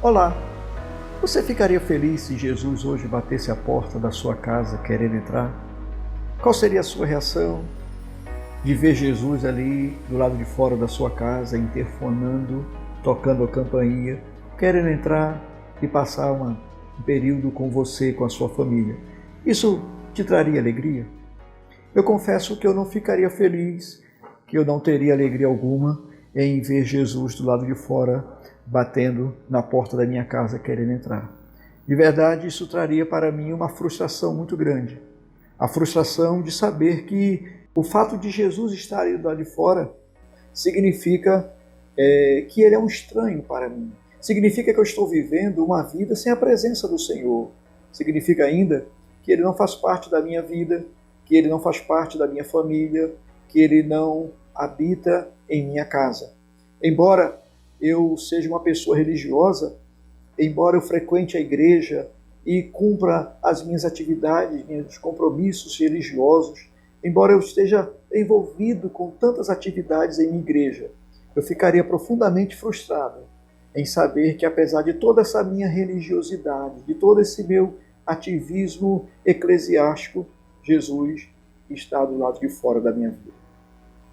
Olá, você ficaria feliz se Jesus hoje batesse a porta da sua casa querendo entrar? Qual seria a sua reação de ver Jesus ali do lado de fora da sua casa, interfonando, tocando a campainha, querendo entrar e passar um período com você, com a sua família? Isso te traria alegria? Eu confesso que eu não ficaria feliz, que eu não teria alegria alguma em ver Jesus do lado de fora batendo na porta da minha casa querendo entrar. De verdade, isso traria para mim uma frustração muito grande. A frustração de saber que o fato de Jesus estar aí do lado de fora significa que ele é um estranho para mim. Significa que eu estou vivendo uma vida sem a presença do Senhor. Significa ainda que ele não faz parte da minha vida, que ele não faz parte da minha família, que ele não habita em minha casa. Embora eu seja uma pessoa religiosa, embora eu frequente a igreja e cumpra as minhas atividades, meus compromissos religiosos, embora eu esteja envolvido com tantas atividades em minha igreja, eu ficaria profundamente frustrado em saber que, apesar de toda essa minha religiosidade, de todo esse meu ativismo eclesiástico, Jesus está do lado de fora da minha vida.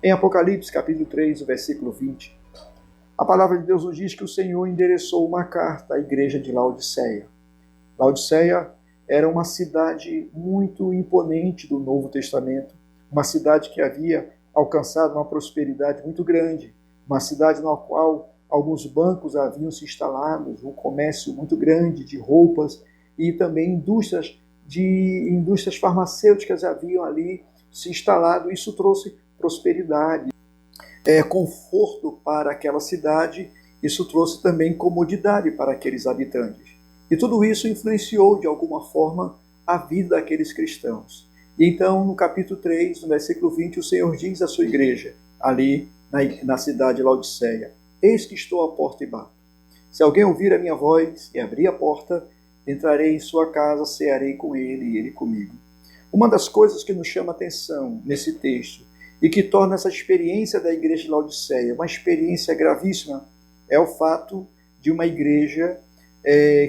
Em Apocalipse, capítulo 3, versículo 20, a palavra de Deus nos diz que o Senhor endereçou uma carta à igreja de Laodiceia. Laodiceia era uma cidade muito imponente do Novo Testamento, uma cidade que havia alcançado uma prosperidade muito grande, uma cidade na qual alguns bancos haviam se instalado, um comércio muito grande de roupas e também indústrias farmacêuticas haviam ali se instalado. Isso trouxe prosperidade, conforto para aquela cidade, isso trouxe também comodidade para aqueles habitantes. E tudo isso influenciou de alguma forma a vida daqueles cristãos. E então, no capítulo 3, no versículo 20, o Senhor diz à sua igreja, ali na cidade de Laodiceia: eis que estou à porta e bato. Se alguém ouvir a minha voz e abrir a porta, entrarei em sua casa, cearei com ele e ele comigo. Uma das coisas que nos chama a atenção nesse texto e que torna essa experiência da igreja de Laodiceia uma experiência gravíssima é o fato de uma igreja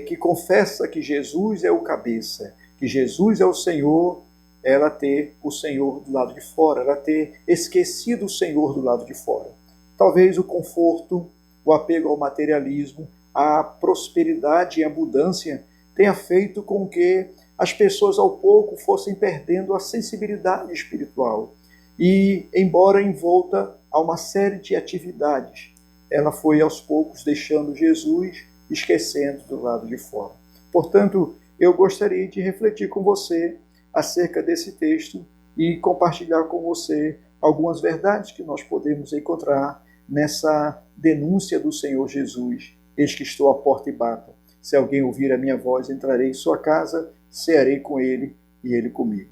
que confessa que Jesus é o cabeça, que Jesus é o Senhor, ela ter o Senhor do lado de fora, ela ter esquecido o Senhor do lado de fora. Talvez o conforto, o apego ao materialismo, a prosperidade e a abundância tenha feito com que as pessoas ao pouco fossem perdendo a sensibilidade espiritual. E, embora envolta a uma série de atividades, ela foi aos poucos deixando Jesus, esquecendo do lado de fora. Portanto, eu gostaria de refletir com você acerca desse texto e compartilhar com você algumas verdades que nós podemos encontrar nessa denúncia do Senhor Jesus: eis que estou à porta e bato. Se alguém ouvir a minha voz, entrarei em sua casa, cearei com ele e ele comigo.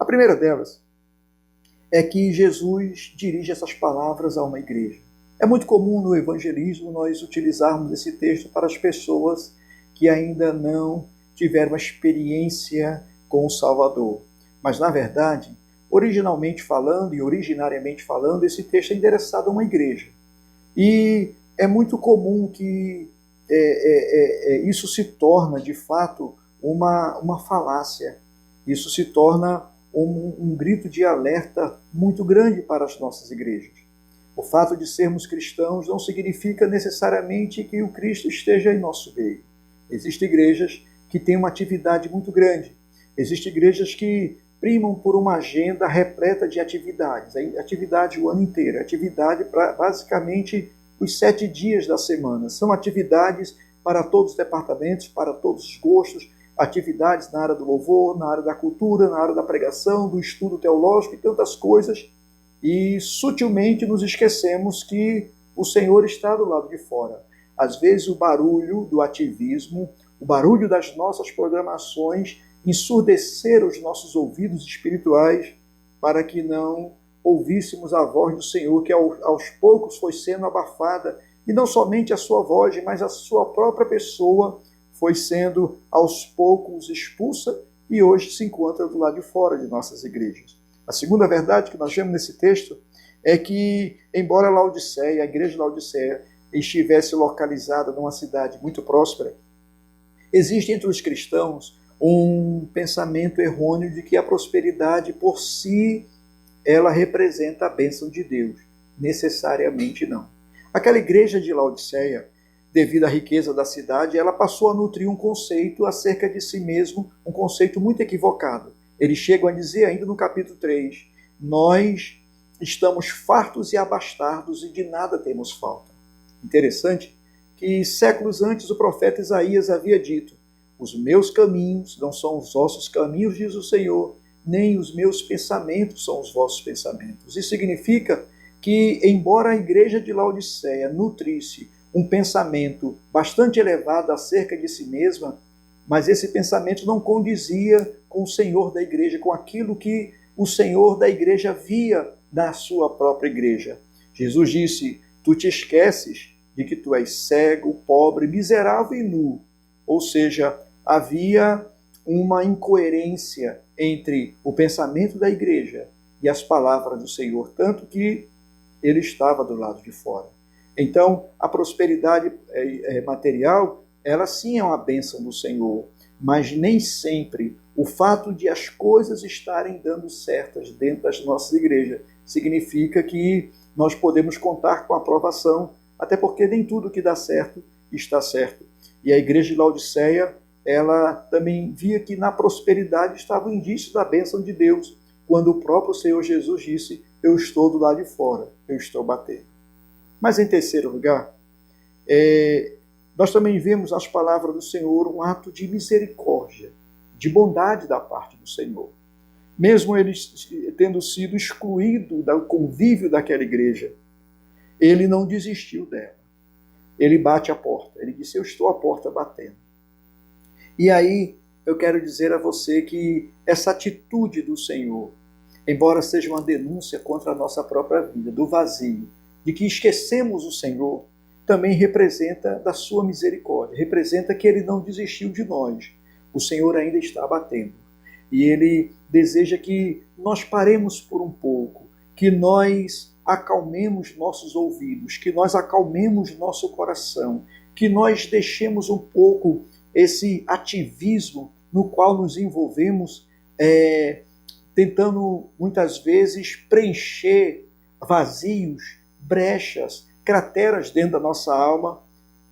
A primeira delas é que Jesus dirige essas palavras a uma igreja. É muito comum no evangelismo nós utilizarmos esse texto para as pessoas que ainda não tiveram uma experiência com o Salvador. Mas, na verdade, originalmente falando e originariamente falando, esse texto é endereçado a uma igreja. E é muito comum que isso se torna, de fato, uma falácia. Isso se torna um grito de alerta muito grande para as nossas igrejas. O fato de sermos cristãos não significa necessariamente que o Cristo esteja em nosso meio. Existem igrejas que têm uma atividade muito grande. Existem igrejas que primam por uma agenda repleta de atividades. Atividade o ano inteiro. Atividade para basicamente os 7 dias da semana. São atividades para todos os departamentos, para todos os gostos, atividades na área do louvor, na área da cultura, na área da pregação, do estudo teológico e tantas coisas. E sutilmente nos esquecemos que o Senhor está do lado de fora. Às vezes o barulho do ativismo, o barulho das nossas programações ensurdeceram os nossos ouvidos espirituais para que não ouvíssemos a voz do Senhor, que aos poucos foi sendo abafada, e não somente a sua voz, mas a sua própria pessoa foi sendo aos poucos expulsa e hoje se encontra do lado de fora de nossas igrejas. A segunda verdade que nós vemos nesse texto é que, embora a igreja de Laodiceia, estivesse localizada numa cidade muito próspera, existe entre os cristãos um pensamento errôneo de que a prosperidade por si ela representa a bênção de Deus. Necessariamente não. Aquela igreja de Laodiceia, devido à riqueza da cidade, ela passou a nutrir um conceito acerca de si mesmo, um conceito muito equivocado. Eles chegam a dizer ainda no capítulo 3, nós estamos fartos e abastados e de nada temos falta. Interessante que séculos antes o profeta Isaías havia dito, os meus caminhos não são os vossos caminhos, diz o Senhor, nem os meus pensamentos são os vossos pensamentos. Isso significa que, embora a igreja de Laodiceia nutrisse um pensamento bastante elevado acerca de si mesma, mas esse pensamento não condizia com o Senhor da igreja, com aquilo que o Senhor da igreja via na sua própria igreja. Jesus disse, tu te esqueces de que tu és cego, pobre, miserável e nu. Ou seja, havia uma incoerência entre o pensamento da igreja e as palavras do Senhor, tanto que ele estava do lado de fora. Então, a prosperidade material, ela sim é uma bênção do Senhor, mas nem sempre o fato de as coisas estarem dando certas dentro das nossas igrejas significa que nós podemos contar com a aprovação, até porque nem tudo que dá certo está certo. E a igreja de Laodiceia, ela também via que na prosperidade estava o indício da bênção de Deus, quando o próprio Senhor Jesus disse, eu estou do lado de fora, eu estou batendo. Mas em terceiro lugar, nós também vemos nas palavras do Senhor um ato de misericórdia, de bondade da parte do Senhor. Mesmo ele tendo sido excluído do convívio daquela igreja, ele não desistiu dela. Ele bate a porta, ele disse, eu estou à porta batendo. E aí eu quero dizer a você que essa atitude do Senhor, embora seja uma denúncia contra a nossa própria vida, do vazio, de que esquecemos o Senhor, também representa da sua misericórdia, representa que ele não desistiu de nós. O Senhor ainda está batendo. E ele deseja que nós paremos por um pouco, que nós acalmemos nossos ouvidos, que nós acalmemos nosso coração, que nós deixemos um pouco esse ativismo no qual nos envolvemos, tentando muitas vezes preencher vazios, brechas, crateras dentro da nossa alma,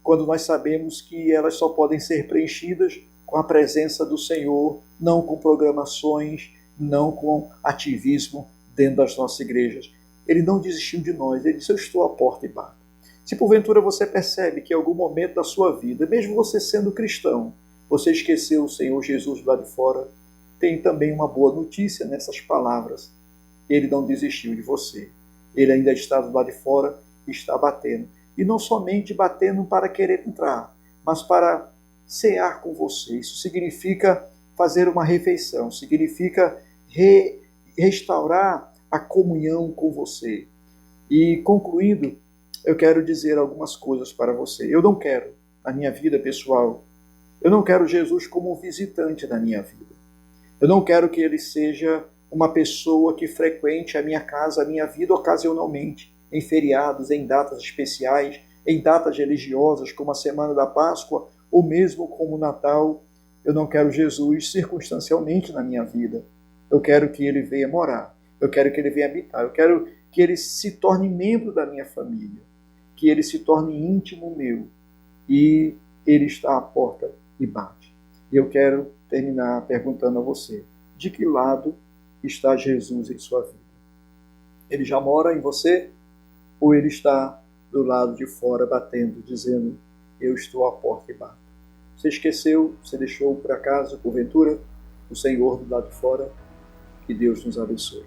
quando nós sabemos que elas só podem ser preenchidas com a presença do Senhor, não com programações, não com ativismo dentro das nossas igrejas. Ele não desistiu de nós, ele disse, eu estou à porta e bato. Se porventura você percebe que em algum momento da sua vida, mesmo você sendo cristão, você esqueceu o Senhor Jesus lá de fora, tem também uma boa notícia nessas palavras. Ele não desistiu de você. Ele ainda está do lado de fora e está batendo. E não somente batendo para querer entrar, mas para cear com você. Isso significa fazer uma refeição, significa restaurar a comunhão com você. E concluindo, eu quero dizer algumas coisas para você. Eu não quero, na minha vida pessoal, eu não quero Jesus como visitante na minha vida. Eu não quero que ele seja uma pessoa que frequente a minha casa, a minha vida ocasionalmente, em feriados, em datas especiais, em datas religiosas, como a Semana da Páscoa, ou mesmo como o Natal. Eu não quero Jesus circunstancialmente na minha vida. Eu quero que ele venha morar. Eu quero que ele venha habitar. Eu quero que ele se torne membro da minha família. Que ele se torne íntimo meu. E ele está à porta e bate. E eu quero terminar perguntando a você, de que lado está Jesus em sua vida? Ele já mora em você? Ou ele está do lado de fora batendo, dizendo, eu estou à porta e bato? Você esqueceu, você deixou por acaso, porventura, o Senhor do lado de fora? Que Deus nos abençoe.